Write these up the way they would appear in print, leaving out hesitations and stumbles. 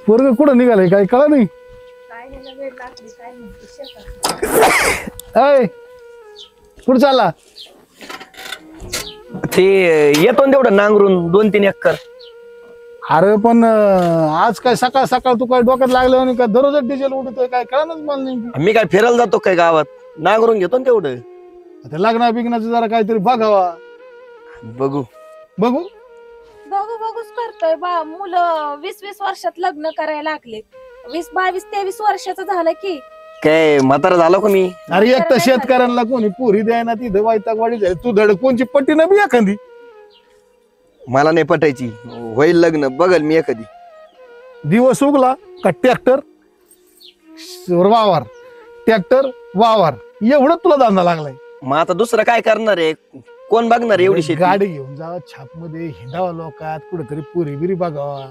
पोरग कुठं निघालंय काय कळा नाही. अय कुठं चालला? ते येतो ना तेवढं नांगरून 2-3 एकर. अरे पण आज काय सकाळ सकाळ तू काय डोक्यात लागलं आणि का दररोज डिझेल उडतोय काय कळानच मला नाही. मी काय फिरायला जातो काय गावात, नांगरून घेतो ना तेवढं. आता लग्ना बिग्नाचं जरा काहीतरी बघावा. बघू बघू बघूच करतोय बा. मुलं 20-20 वर्षात लग्न करायला लागले. 20-22-23 वर्षाचं झालं की काय म्हातारा झालो का मी? अरे एक तर शेतकऱ्यांना कोणी पुरी द्याय ना तिथं वैतागवाडी झाली. तू धड कोणची पट्टी ना बी एखादी. मला नाही पटायची. होईल लग्न बघल मी एखादी. दिवस उगला का ट्रॅक्टर वावर ट्रॅक्टर वावर एवढं तुला धंदा लागलाय. मग आता दुसरं काय करणार आहे? कोण बघणार आहे एवढी शेती? गाडी घेऊन जावा छाप मध्ये हिंडावा लोकात कुठेतरी पुरी बिरी बघावा.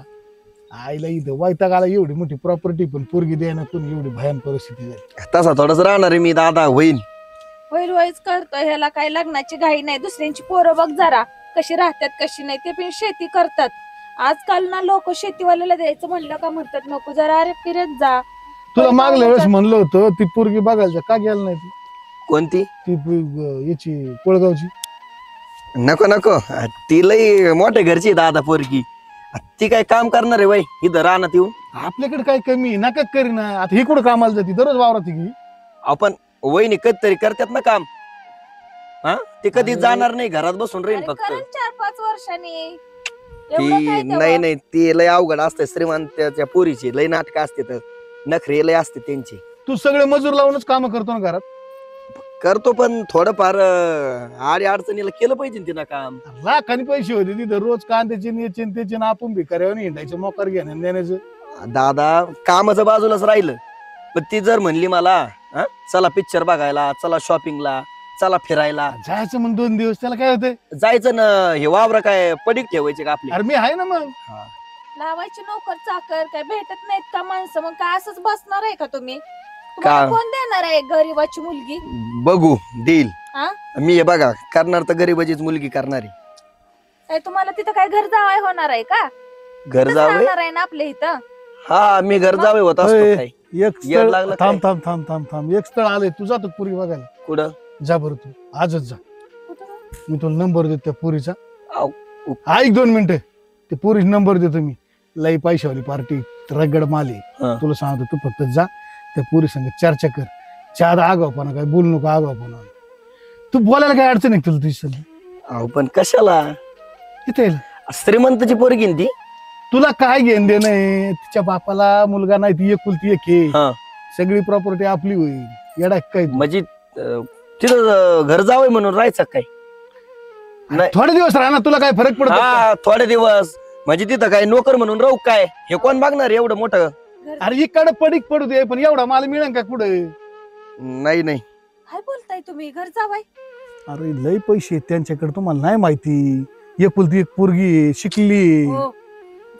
आईला इथं वैताग आला. एवढी मोठी प्रॉपर्टी पण पोरगी द्यायला कोणी एवढी भयान परिस्थिती झाली. तसा थोडस राहणार आहे मी दादा. होईल होईच करतोय. ह्याला काय लग्नाची घाई नाही. दुसऱ्यांची पोरं बघ जरा कशी राहतात कशी नाही. ते पण शेती करतात. आजकाल ना लोक शेतीवाल्याला द्यायचं म्हणलं का म्हणतात नको जरा अरे फिरत जा. तुला मागल्या वेळेस म्हणलं होतं ती पोरगी बघायला का गेलं नाही? कोणती? ती याची कोळगावची. नको नको, ती लई मोठ्या घरची दादा पोरगी. ती काय काम करणार आहे वय इथं रानात येऊन? आपल्याकडे काय कमी नका करीना. आता ही कुठं कामाला जाते दररोज वावरात गेली. आपण वहिनी कधीतरी करतात ना काम. हा ते कधी जाणार नाही, घरात बसून राहील फक्त. 4-5 वर्षांनी ती नाही ती लय अवघड असते. श्रीमंताच्या पोरीची लय नाटक असते, तर नखरे लय असते त्यांची. तू सगळे मजूर लावूनच काम करतो ना घरात? करतो पण थोडंफार आडी अडचणीला केलं पाहिजे तिनं काम. लाखांनी पैसे होते तिथं रोज कांद्याचे याचे त्याचे ना आपण भिकाऱ्यावर हिंडायचं मोकार घेणं देण्याचं. दादा कामाचं बाजूलाच राहिलं. पण ती जर म्हणली मला चला पिक्चर बघायला, चला शॉपिंगला, चला फिरायला जायचं मग 2 दिवस त्याला काय होतंय? जायचं ना. हे वावर काय पडीक ठेवायचे का आपले? अरे मी आहे ना मग. लावायचे नोकर चाकर काय भेटत नाहीत का माणसं? मग काय असंच बसणार आहे का तुम्ही? का? तुम्हाला कोण देणार आहे गरीबाची मुलगी? बघू देईल हा? मी. हे बघा करणार तर गरीबाचीच मुलगी करणारी. काय तुम्हाला तिथं काय घर जावाय होणार आहे का? घर तिथंच जावे? राहणार आहे ना आपल्या इथं. हा मी घर जावे होत असतो अय, काय. एक येड स्थळ लागलं थांब थांब थांब थांब थांब. एक स्थळ आलंय तू जातो पुरी बघायला. कुठं? जा बरं तू आजच जा. कुठं? मी तुला नंबर देतो त्या पुरीचा. आव, ऐक 2 मिनिटं. ते पुरीचा नंबर देतो मी. लई पैशावाली पार्टी रगड माली. हा. तुला सांगतो तू फक्त जा त्या पुरी संग चर्चा कर. ज्यादा आगावपणा काय बोलू नको आगावपणा. तू बोलायला काय अडचण आहे तुला तुझी सध्या? अहो पण कशाला? इथे श्रीमंतची पोरगी ना ती. तुला काय घेण देणं आहे? तिच्या बापाला मुलगा नाही, ती एकुलती एक आहे. हा. सगळी प्रॉपर्टी आपली होईल. येडा काय तू? म्हणजे तिथं घर जावं म्हणून राहायचं काय? नाही. थोडे दिवस राहणार तुला काय फरक पडतो? हा थोडे दिवस. म्हणजे तिथं काय नोकर म्हणून राहू काय? हे कोण बघणार एवढं मोठं? अरे इकडे पडीक पडू दे पण एवढा माल मिळेल का कुठे? नाही नाही. काय बोलताय तुम्ही? घर जावाय? अरे लय पैसे आहेत त्यांच्याकडे तुम्हाला नाही माहिती. एकुलती एक पोरगी शिकली. हो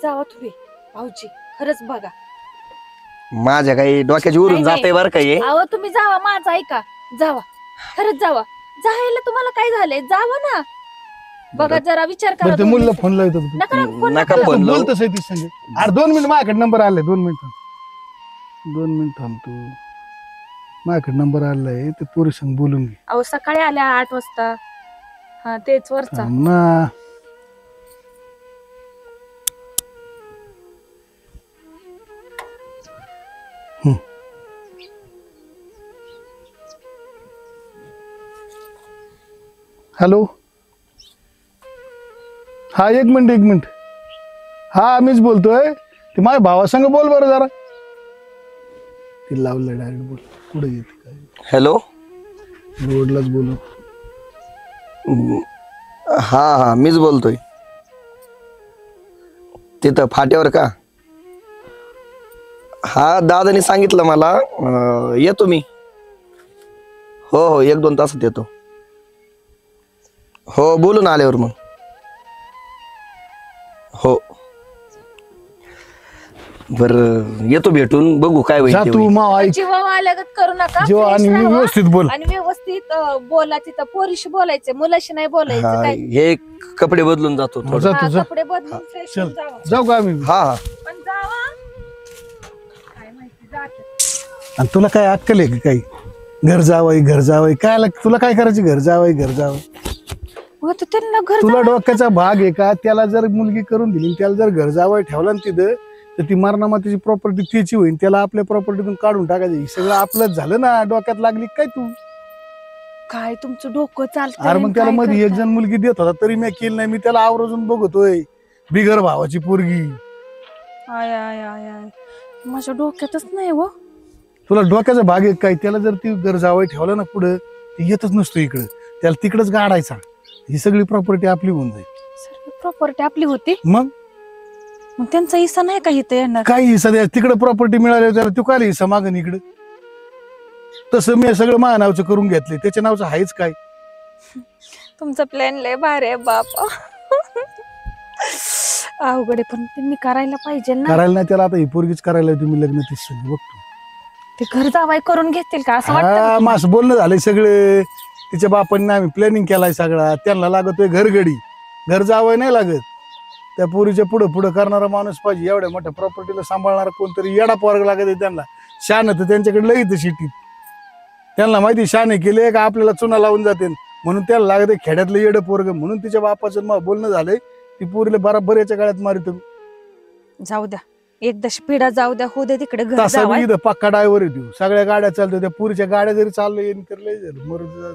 जावा तुम्ही भाऊजी. खरंच बघा. माझ्या काही डोक्याची उरून नाही, जाते बरं का हे. अहो तुम्ही जावा माझा ऐका. जावा खरंच जावा. जायला तुम्हाला काय झालंय? जावा ना. बघा जरा विचार करा. बरं ते तुम्ही. मुलं फोन लावतो नका ना, फोन नका नका लावू. फोन लावू. बोलतोय ती संग. अरे 2 मिनिट माझ्याकडे नंबर आलाय. 2 मिनिट 2 मिनिट थांब तू. माझ्याकडे नंबर आलाय ते पोरी संग बोलून घे. अहो सकाळी आल्या 8 वाजता. हा तेच वरचा. थांब ना. हॅलो. हा 1 मिनिट. हा मीच बोलतोय. ते माझ्या भावासंग बोल बरं जरा. ते लावलं डायरेक्ट बोल. कुठे येते काय? हॅलो. रोडलाच बोलू. हा हा मीच बोलतोय. तिथं फाट्यावर का? हा दादानी सांगितलं मला. येतो मी. हो हो 1-2 तासात येतो. हो बोलून आल्यावर मग. हो बर येतो भेटून बघू काय जा होईल ते तू होईल. मा ऐक. जेव्हा आल्यागत करू नका. जेव्हा fresh आणि राहा. व्यवस्थित बोल. आणि व्यवस्थित बोला. तिथं पोरीशी बोलायचं, मुलाशी नाही बोलायचं. हा, काय हे कपडे बदलून जातो थोडं. जा हा, तू जा. कपडे बदलून फ्रेश चल. जावा. जाऊ का आम्ही? हा हा पण जावा. आणि तुला काय अक्कल आहे का काही? घर जावं काय तुला काय करायची? घर जावं हो तर त्यांना घर तुला डोक्याचा भाग आहे का? त्याला जर मुलगी करून दिली, त्याला जर घर जावं ठेवला ना तिथं, तर ती मारणामातीची प्रॉपर्टी त्याची होईल, त्याला आपल्या प्रॉपर्टीतून काढून टाकायची. सगळं आपलंच झालं ना. डोक्यात लागली काय तू? काय तुमचं डोकं चालतं? अरे मग त्याला मध्ये एक जण मुलगी देत होता तरी मी केली नाही. मी त्याला आवर्जून बघतोय, बिगर भावाची पोरगी. आय आय आय आय माझ्या डोक्यातच नाही हो. तुला डोक्याचा भाग आहे काय? त्याला जर ती घर जावं ठेवलं ना पुढं, ती येतच नसतो इकडं, त्याला तिकडच गाडायचा. ही सगळी प्रॉपर्टी आपली होऊन जाईल. सर्व प्रॉपर्टी आपली होती, मग त्यांचा हिस्सा नाही का इथं येणार? काही सध्या तिकडे प्रॉपर्टी मिळाली त्याला, तू काय हिस्सा मागन इकडं? तसं मी सगळं माझ्या नावचं करून घेतलंय, त्याच्या नावचं आहेच काय? तुमचा प्लॅन लय भारी आहे बापा. अवघड आहे, पण त्यांनी करायला पाहिजे ना. करायला नाही त्याला, आता ही पोरगीच करायला तुम्ही लग्न तीच बघतो. ते घर जावाई करून घेतील का असं वाटतं? हा मास बोलणं झालंय सगळे. तिच्या बापांनी आम्ही प्लॅनिंग केलाय सगळा. त्यांना लागतोय घरगडी, घर जावं नाही लागत. त्या पोरीच्या पुढं करणारा माणूस पाहिजे. एवढ्या मोठ्या प्रॉपर्टीला सांभाळणारा कोणतरी येडा पोरग लागत आहे त्यांना. शान तर त्यांच्याकडे लगेच शिटीत. त्यांना माहिती शाने केले का आपल्याला चुना लावून जाते, म्हणून त्याला लागत खेड्यातलं येडं पोरग. म्हणून तिच्या बापाचं बोलणं झालंय, ती पोरीला बराबर याच्या काळात मारित. जाऊ द्या, एकदा पिढा जाऊ द्या, हो दे तिकडे घर तसा जावाई. इथं पक्का ड्रायव्हर येतो, सगळ्या गाड्या चालतो. त्या पुरीच्या गाड्या जरी चाललो येईन तर लय झालं, मरून जाऊ.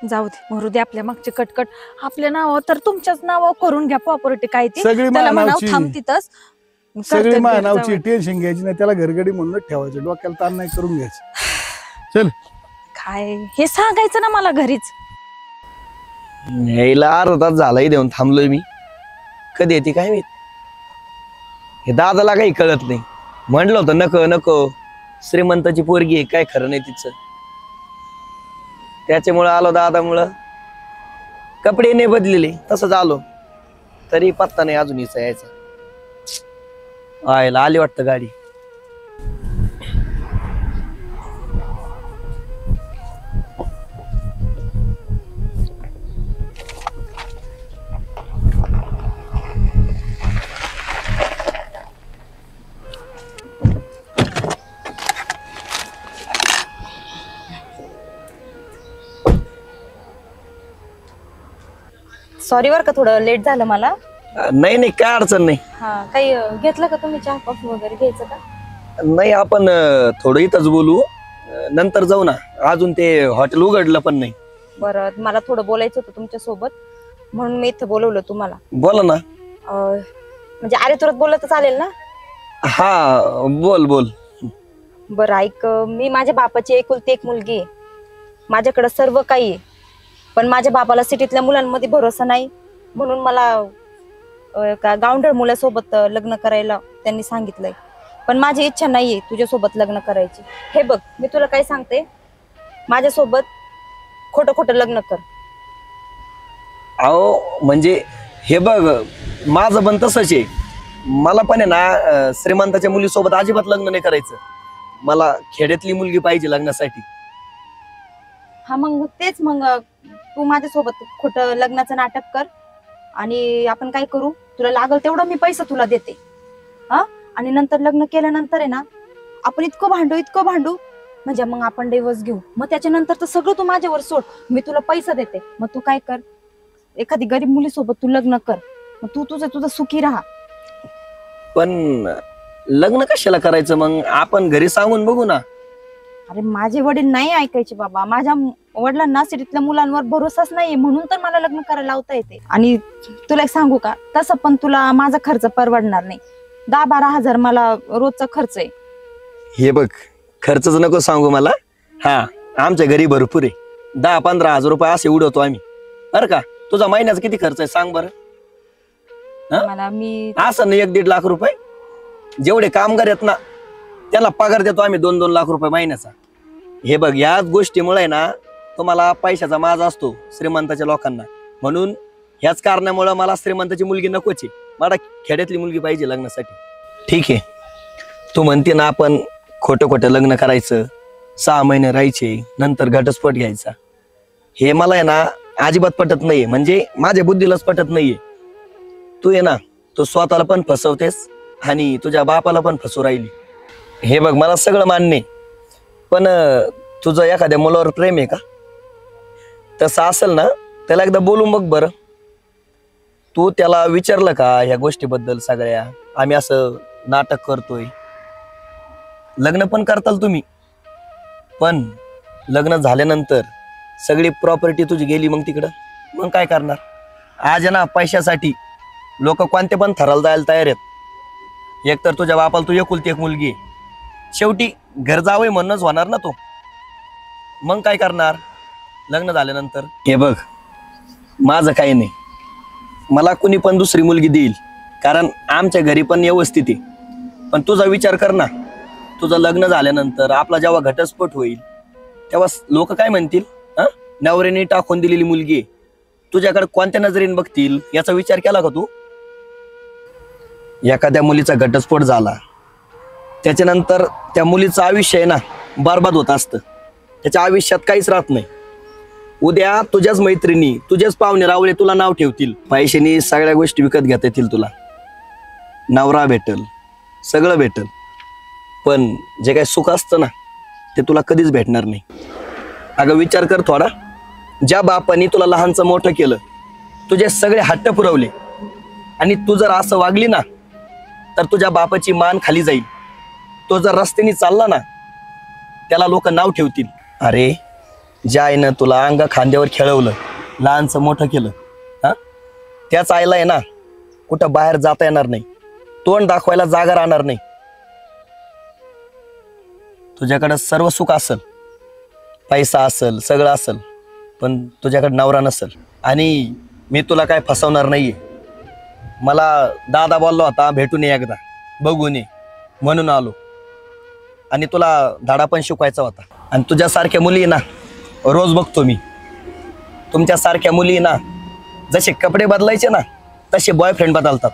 जाऊ दे, मरू दे. आपल्या मागचे कटकट आपल्या नावावर तर तुमच्याच नावावर करून घ्या प्रॉपर्टी. काय ती सगळी त्याला म्हणावं मानावची, थांब तिथंच. सगळी करतात घर मानावची. जावई. टेन्शन घ्यायची नाही, त्याला घरगडी म्हणून ठेवायचं, डोक्याला ताण नाही करून घ्यायचं. चल काय हे सांगायचं ना मला घरीच. यायला अर्धा तास झालाही देऊन थांबलोय मी. कधी येते काय माहित. हे दादाला काही कळत नाही. म्हणलं होतं नको नको, श्रीमंताची पोरगी आहे, काय खरं नाही तिचं. त्याच्यामुळं आलो दादामुळं. कपडे नाही बदलेले, तसंच आलो. तरी पत्ता नाही अजून हिचा यायचा. आयला आली वाटतं गाडी. सॉरी बर का, थोडं लेट झालं मला. नाही नाही, काय अडचण नाही. हा, काही घेतलं का तुम्ही? चहा कॉफी वगैरे घ्यायचं का? नाही, आपण थोडं इथंच बोलू, नंतर जाऊ ना. अजून ते हॉटेल उघडलं पण नाही. बरं, मला थोडं बोलायचं होतं तुमच्या सोबत, म्हणून मी इथं बोलवलं तुम्हाला. बोला ना. म्हणजे अरे तुरंत बोललं तर चालेल ना? हा बोल बोल. बरं ऐक, मी माझ्या बापाची एकुलती एक मुलगी आहे. माझ्याकडे सर्व काही आहे, पण माझ्या बापाला सिटीतल्या मुलांमध्ये भरोसा नाही, म्हणून मला गावंढळ मुलासोबत लग्न करायला त्यांनी सांगितलंय. पण माझी इच्छा नाहीये तुझ्यासोबत लग्न करायची. हे बघ, मी तुला काय सांगते, माझ्यासोबत खोटं खोटं लग्न कर. अहो म्हणजे हे बघ, माझं पण तसंच आहे. मला पण आहे ना श्रीमंताच्या मुलीसोबत अजिबात लग्न नाही करायचं. मला खेड्यातली मुलगी पाहिजे लग्नासाठी. हा मग तेच, मग तू माझ्यासोबत खोटं लग्नाचं नाटक कर आणि आपण काय करू, तुला लागल तेवढं मी पैसा तुला देते. हा, आणि नंतर लग्न केल्यानंतर आहे ना, आपण इतकं भांडू, म्हणजे मग आपण डिवोर्स घेऊ. मग त्याच्यानंतर तर सगळं तू माझ्यावर सोड, मी तुला पैसा देते. मग तू काय कर, एखादी गरीब मुलीसोबत तू लग्न कर, मग तू तुझं सुखी राहा. पण लग्न कशाला करायचं मग? आपण घरी सांगून बघू ना. अरे माझे वडील नाही ऐकायचे बाबा. माझ्या वडिलांना सिटीतल्या मुलांवर भरोसाच नाहीये, म्हणून तर मला लग्न करायला लावता येते. आणि तुला एक सांगू का, तसं पण तुला माझा खर्च परवडणार नाही. 10-12 हजार मला रोजचा खर्च आहे. हे बघ, खर्चच नको सांगू मला. हा, आमच्या घरी भरपूर आहे. 10-15 हजार रुपये असे उडवतो आम्ही, बरं का. तुझा महिन्याचा किती खर्च आहे सांग बरं? मला मी असं नाही 1-1.5 लाख रुपये. जेवढे कामगार आहेत ना, त्याला पगार देतो आम्ही 2-2 लाख रुपये महिन्याचा. हे बघ, याच गोष्टीमुळे आहे ना, तुम्हाला पैशाचा माज असतो श्रीमंताच्या लोकांना. म्हणून ह्याच कारणामुळे मला श्रीमंताची मुलगी नकोच आहे. मला खेड्यातली मुलगी पाहिजे लग्नासाठी. ठीक आहे, तू म्हणते ना आपण खोटं खोटं लग्न करायचं, 6 महिने राहायचे, नंतर घटस्फोट घ्यायचा. हे मला आहे ना अजिबात पटत नाहीये, म्हणजे माझ्या बुद्धीलाच पटत नाहीये. तू आहे ना, तू स्वतःला पण फसवतेस आणि तुझ्या बापाला पण फसवू राहिली. हे बघ मला सगळं मान्य आहे. पण तुझं एखाद्या मुलावर प्रेम आहे का? तसं असेल ना त्याला एकदा बोलून बघ बरं. तू त्याला विचारलं का ह्या गोष्टीबद्दल सगळ्या? आम्ही असं नाटक करतोय. लग्न पण करताल तुम्ही, पण लग्न झाल्यानंतर सगळी प्रॉपर्टी तुझी गेली मग तिकडं, मग काय करणार? आज आहे ना पैशासाठी लोक कोणते पण थराला जायला तयार आहेत. एक तर तुझ्या बापाला तू एकुलती एक मुलगी आहे. शेवटी घर जावई म्हणूनच होणार ना तो. मग काय करणार लग्न झाल्यानंतर? हे बघ माझं काही नाही, मला कुणी पण दुसरी मुलगी देईल, कारण आमच्या घरी पण व्यवस्थित आहे. पण तुझा विचार कर ना, तुझं लग्न झाल्यानंतर आपला जेव्हा घटस्फोट होईल तेव्हा लोक काय म्हणतील? नवऱ्याने टाकून दिलेली मुलगी आहे, तुझ्याकडे कोणत्या नजरेने बघतील याचा विचार केला का तू? एखाद्या मुलीचा घटस्फोट झाला त्याच्यानंतर त्या मुलीचं आयुष्य आहे ना बरबाद होत असतं. त्याच्या आयुष्यात काहीच राहत नाही. उद्या तुझ्याच मैत्रिणी, तुझ्याच पाहुणे रावळे तुला नाव ठेवतील. पैशाने सगळ्या गोष्टी विकत घेता येतील तुला, नवरा भेटल, सगळं भेटल, पण जे काही सुख असतं ना ते तुला कधीच भेटणार नाही. अगं विचार कर थोडा. ज्या बापाने तुला लहानचं मोठं केलं, तुझे सगळे हट्ट पुरवले, आणि तू जर असं वागली ना तर तुझ्या बापाची मान खाली जाईल. तो जर रस्त्याने चालला ना त्याला लोक नाव ठेवतील. अरे ज्या आईनं तुला अंग खांद्यावर खेळवलं, लहानचं मोठं केलं, त्याच आईला आहे ना कुठं बाहेर जाता येणार नाही, तोंड दाखवायला जागा राहणार नाही. तुझ्याकडं सर्व सुख असेल, पैसा असेल, सगळं असेल, पण तुझ्याकडे नवरा नसेल. आणि मी तुला काय फसवणार नाहीये. मला दादा बोलला होता भेटून ये एकदा, बघून ये, म्हणून आलो. आणि तुला धडा पण शिकवायचा होता. आणि तुझ्यासारख्या मुली ना रोज बघतो मी. तुमच्यासारख्या मुली ना जसे कपडे बदलायचे ना तसे बॉयफ्रेंड बदलतात.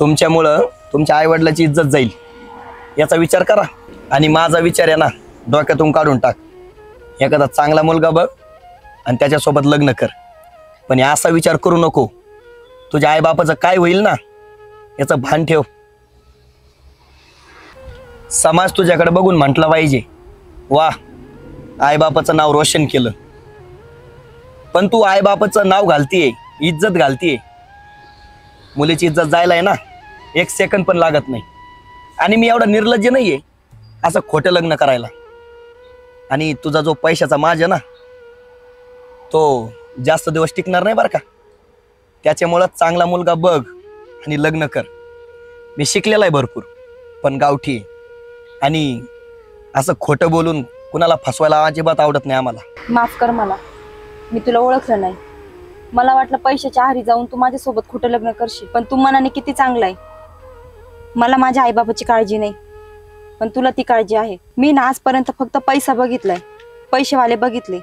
तुमच्यामुळं तुमच्या आईवडिलाची इज्जत जाईल याचा विचार करा. आणि माझा विचार आहे ना डोक्यातून काढून टाक. एखादा चांगला मुलगा बघ आणि त्याच्यासोबत लग्न कर. पण असा विचार करू नको तुझ्या आईबापाचं काय होईल ना याचं भान ठेव. समाज तुझ्याकडे बघून म्हटलं पाहिजे, वा आईबापाचं नाव रोशन केलं. पण तू आईबापाचं नाव घालतीये, इज्जत घालतीये. मुलीची इज्जत जायला आहे ना 1 सेकंद पण लागत नाही. आणि मी एवढा निर्लज्ज नाहीये असं खोटं लग्न करायला. आणि तुझा जो पैशाचा माज आहे ना तो जास्त दिवस टिकणार नाही बरं का. त्याच्यामुळं चांगला मुलगा बघ आणि लग्न कर. मी शिकलेला आहे भरपूर, पण गावठी आहे. आणि असं खोटं बोलून कुणाला फसवायला अजिबात आवडत नाही आम्हाला. माफ कर मला, मी तुला ओळखलं नाही. मला वाटलं पैशाच्या आहारी जाऊन तू माझ्यासोबत खोटं लग्न करशील, पण तू मनाने किती चांगला आहे. मला माझ्या आईबाबाची काळजी नाही, पण तुला ती काळजी आहे. मी ना आजपर्यंत फक्त पैसा बघितलाय, पैसेवाले बघितले,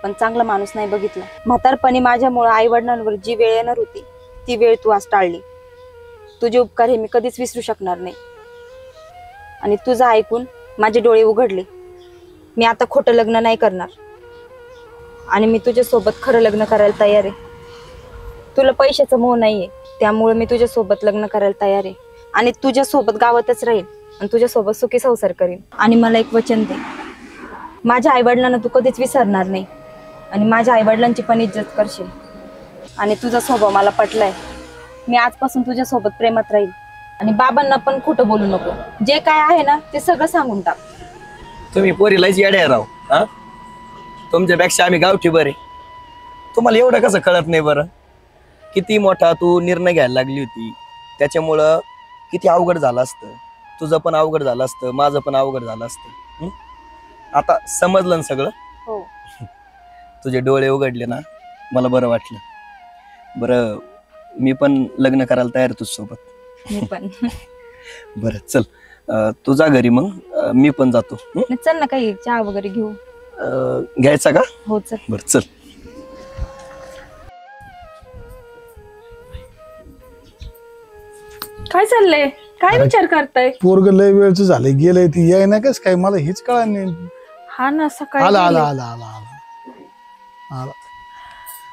पण चांगला माणूस नाही बघितला. म्हातारपणी माझ्यामुळे आई वडिलांवर जी वेळ येणार होती ती वेळ तू आज टाळली. तुझे उपकार हे मी कधीच विसरू शकणार नाही. आणि तुझं ऐकून माझे डोळे उघडले. मी आता खोटं लग्न नाही करणार आणि मी तुझ्यासोबत खरं लग्न करायला तयार आहे. तुला पैशाचं मोह नाहीये, त्यामुळे मी तुझ्यासोबत लग्न करायला तयार आहे. आणि तुझ्यासोबत गावातच राहील आणि तुझ्यासोबत सुखी संसार करीन. आणि मला एक वचन दे, माझ्या आईवडिलांना तू कधीच विसरणार नाही आणि माझ्या आईवडिलांची पण इज्जत करशील. आणि तुझा स्वभाव मला पटलाय. मी आजपासून तुझ्यासोबत प्रेमात राहील. आणि बाबांना पण खोटं बोलू नको. जे काय आहे ना ते सगळं सांगून टाक. तुम्ही पोरीलाच येड्या राव. तुमच्यापेक्षा आम्ही गावठी बरे. तुम्हाला एवढं कसं कळत नाही बरं? किती मोठा तू निर्णय घ्यायला लागली होती, त्याच्यामुळं किती अवघड झालं असतं. तुझं पण अवघड झालं असतं, माझं पण अवघड झालं असतं. आता समजलं ना सगळं? हो. तुझे डोळे उघडले ना, मला बरं वाटलं. बरं मी पण लग्न करायला तयार तुझ्यासोबत. मी पण. बरं चल, तुझा घरी मग मी पण जातो. चल ना, काही चहा वगैरे घेऊ. घ्यायचा का? हो चल. बरं चल. काय चाललंय? काय विचार करताय? पोरग लय वेळच झालंय, गेलंय ती याय ना कस काय, मला हेच कळा नाही. हा ना, सकाळी आला आला गेले. आला आला आला आला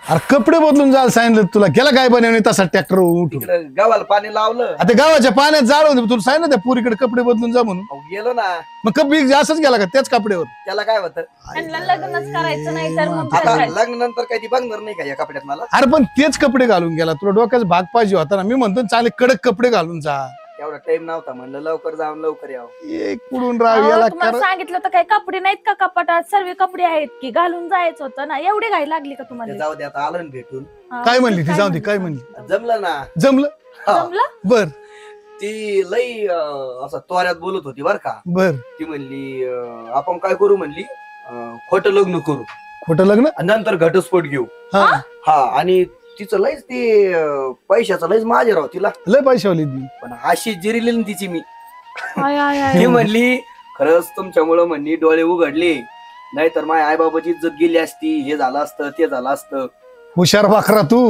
अरे कपडे बदलून जायला सांगितलं तुला, गेला काय बनवणे तसा ट्रॅक्टर उठून. तिकडे गावाला पाणी लावलं, आता गावाच्या पाण्यात जाळून तुला सांगितलं त्या पुरीकडे कपडे बदलून जा म्हणून. अहो, गेलो ना. मग कपडे असंच गेला का त्याच कपड्यावर? त्याला काय होतं त्यांना लग्नच करायचं नाही तर मग आता काय? लग्न नंतर काही ती बघणार नाही का या कपड्यात मला? अरे पण तेच कपडे घालून गेला, तुला डोक्याचा भाग पाहिजे होता ना. मी म्हणतो चांगले कडक कपडे घालून जा. एवढा टाइम नव्हता, म्हणलं लवकर जाऊन लवकर यावं. एक कुडून राव अहो, याला तुम्हाला कर. सांगितलं तर काही कपडे नाहीत का कपाटात? सर्व कपडे आहेत की, घालून जायचं होतं ना. एवढी घाई लागली का ते तुम्हाला? जाऊ दे, आता आलं ना भेटून. हा, काय म्हणली ती? काय जाऊ दे, काय म्हणली? जमलं ना. जमलं. हा. जमलं? बर ती लई असं तोऱ्यात बोलत होती बर का. बर. ती म्हणली आपण काय करू म्हणली, खोटं लग्न करू खोटं लग्न. आणि नंतर घटस्फोट घेऊ. हा हा, आणि तिचं लईच ते पैशाचं लईच माझे राव तिला. लय पैशावली ती. पण अशी जिरीली ना तिची मी. I, I, I. ती म्हणली खरंच तुमच्यामुळं म्हणली डोळे उघडले, नाहीतर माझ्या आई बाबाची इज्जत गेली असती, हे झालं असतं ते झालं असतं. हुशार बाकरा तू.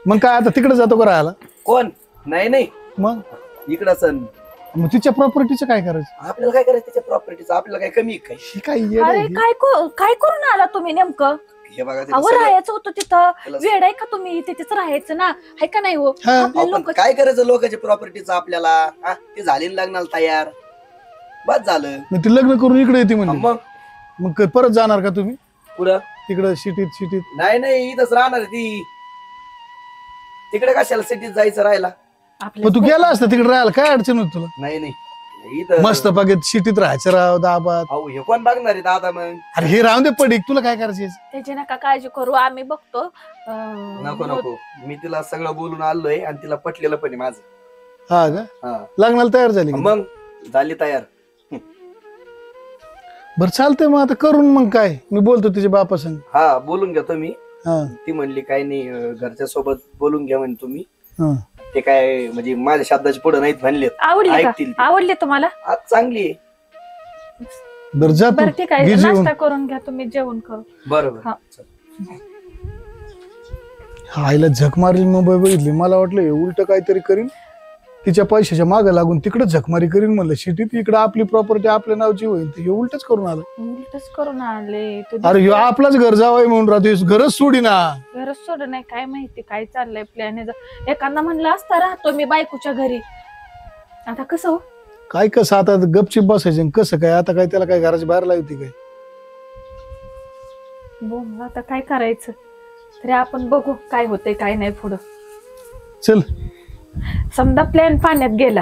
मग काय आता तिकडे जातो का राहायला? कोण? नाही मग इकडं सण. मग तिच्या प्रॉपर्टीचं काय करायचं? आपल्याला काय करायचं त्याच्या प्रॉपर्टीचं? आपल्याला काय कमी आहे काय? हे काय येडं अरे आहे? काय करून आला तुम्ही नेमकं? हे बघा ते अहो सगळं- राहायचं होतं तिथं. त्याला- वेड आहे का तुम्ही? तिथेच राहायचं ना, आहे का नाही हो? हा. आपल्या आपण लोक काय करायचं लोकांच्या प्रॉपर्टीचं आपल्याला? हा? ते झाले ना लग्नाला तयार, बस झालं. मग ती लग्न करून इकडे येते म्हणजे. मग मग परत जाणार का तुम्ही पुढं? तिकडं सिटीत? नाही इथंच राहणार आहे ती. तिकडे कशाला सिटीत जायचं राहायला? आपल्या मग तू गेला असता तिकडे राहायला, काय अडचण होती तुला? नाही इथं मस्त बागेत सिटीत राहायचं राव दाबात. अहो हे कोण बघणार आहे दादा? मग अरे हे राहून दे पडीक, तुला काय करायचं? त्याची नका काळजी करू, आम्ही बघतो. नको मी तिला सगळं बोलून आलोय आणि तिला पटलेलं पण आहे माझं. हा का? हा. लग्नाला तयार झाली का? मग झाली तयार. बरं चालतंय मग आता करून मग काय, मी बोलतो तिच्या बापा संग. हा, बोलून घ्या तुम्ही. हा ती म्हणली काय नाही, घरच्या सोबत बोलून घ्या म्हणे तुम्ही. हा. ते काय म्हणजे माझ्या शब्दाच्या पुढे नाहीत म्हणलेत. आवडली ऐकतील का? ते. आवडली तुम्हाला? आज चांगली आहे. बरं जा बरं तू ठीक आहे, घे जेवण. नाश्ता करून घ्या तुम्ही, जेवण करू. बरोबर. हा. आईला झक मारली मुंबई बघितली, मला वाटलं हे उलट काहीतरी करीन, तिच्या पैशाच्या मागे लागून तिकडे झकमारी करीन म्हणलं सिटीत. इकडे आपली प्रॉपर्टी आपल्या नावची होईल, हे उलटच करून आलं. उलटच करून आले. तू अरे ह्यो आपलाच घर जावं म्हणून राहतो, घरच सोडी ना. घरच सोड नाही, काय माहिती काय चाललंय प्लॅन. एखादा म्हणलं असता राहतो मी बायकोच्या घरी, आता कसं हो? काय कसं आता गपचिप बसायचं आणि कसं काय? आता काय त्याला काय घराच्या बाहेर लावती काय? बोल आता काय करायचं तरी, आपण बघू काय होतंय काय नाही पुढं. चल समजा प्लॅन पाण्यात गेला